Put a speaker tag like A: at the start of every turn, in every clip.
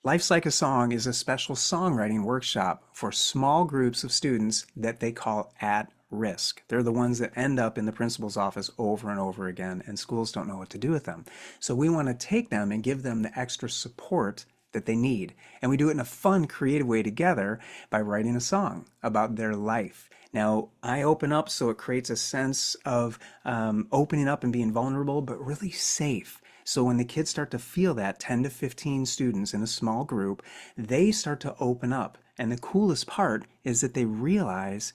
A: Life's Like a Song is a special songwriting workshop for small groups of students that they call at risk. They're the ones that end up in the principal's office over and over again, and schools don't know what to do with them. So we want to take them and give them the extra support that they need. And we do it in a fun, creative way together by writing a song about their life. Now, I open up so it creates a sense of opening up and being vulnerable, but really safe. So when the kids start to feel that, 10 to 15 students in a small group, they start to open up. And the coolest part is that they realize,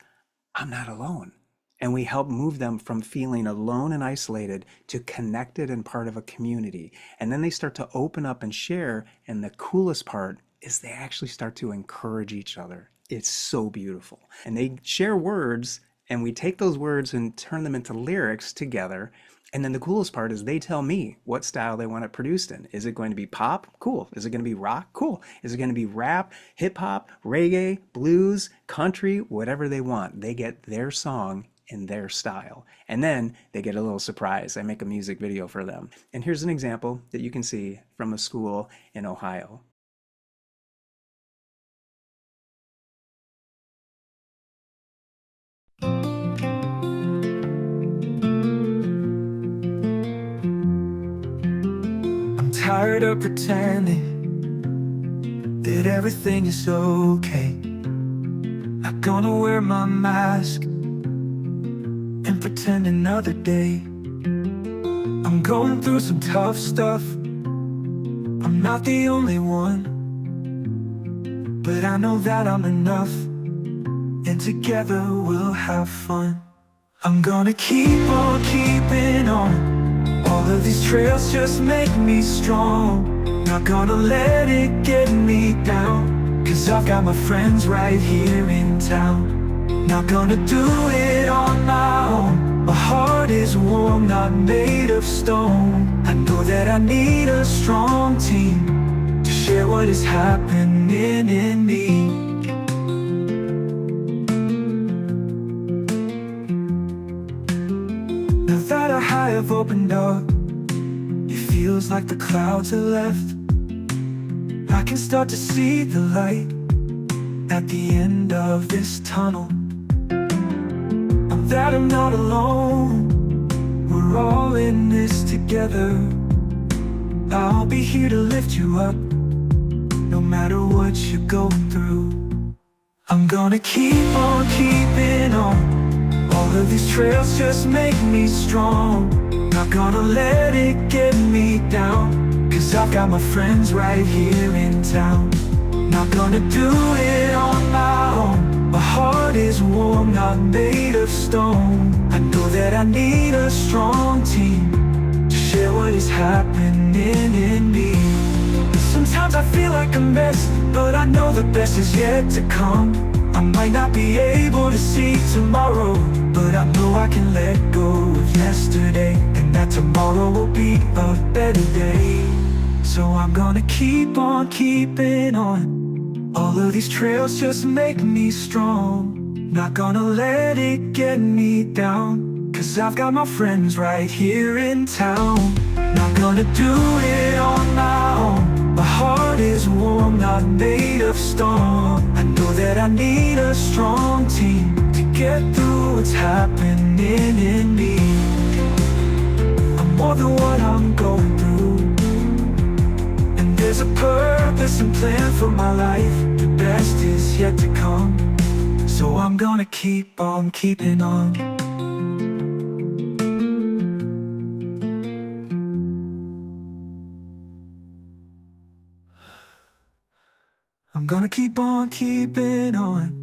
A: I'm not alone. And we help move them from feeling alone and isolated to connected and part of a community. And then they start to open up and share. And the coolest part is they actually start to encourage each other. It's so beautiful. And they share words, and we take those words and turn them into lyrics together. And then the coolest part is they tell me what style they want it produced in. Is it going to be pop? Cool. Is it going to be rock? Cool. Is it going to be rap, hip hop, reggae, blues, country, whatever they want? They get their song in their style. And then they get a little surprise. I make a music video for them. And here's an example that you can see from a school in Ohio.
B: Tired of pretending that everything is okay. I'm gonna wear my mask and pretend another day. I'm going through some tough stuff. I'm not the only one, but I know that I'm enough, and together we'll have fun. I'm gonna keep on keeping on. All of these trails just make me strong. Not gonna let it get me down, 'cause I've got my friends right here in town. Not gonna do it on my own. My heart is warm, not made of stone. I know that I need a strong team to share what is happening in me. Now that I have opened up, it feels like the clouds are left. I can start to see the light at the end of this tunnel. And that I'm not alone. We're all in this together. I'll be here to lift you up, no matter what you go through. I'm gonna keep on keeping on. All of these trails just make me strong. Not gonna let it get me down, 'cause I've got my friends right here in town. Not gonna do it on my own. My heart is warm, not made of stone. I know that I need a strong team to share what is happening in me. Sometimes I feel like a mess, but I know the best is yet to come. I might not be able to see tomorrow, but I know I can let go of yesterday, and that tomorrow will be a better day. So I'm gonna keep on keeping on. All of these trails just make me strong. Not gonna let it get me down, 'cause I've got my friends right here in town. Not gonna do it on my own. My heart is warm, not made of stone. I know that I need a strong team to get through what's happening in me. I'm more than what I'm going through, and there's a purpose and plan for my life. The best is yet to come, so I'm gonna keep on keeping on. I'm gonna keep on keeping on.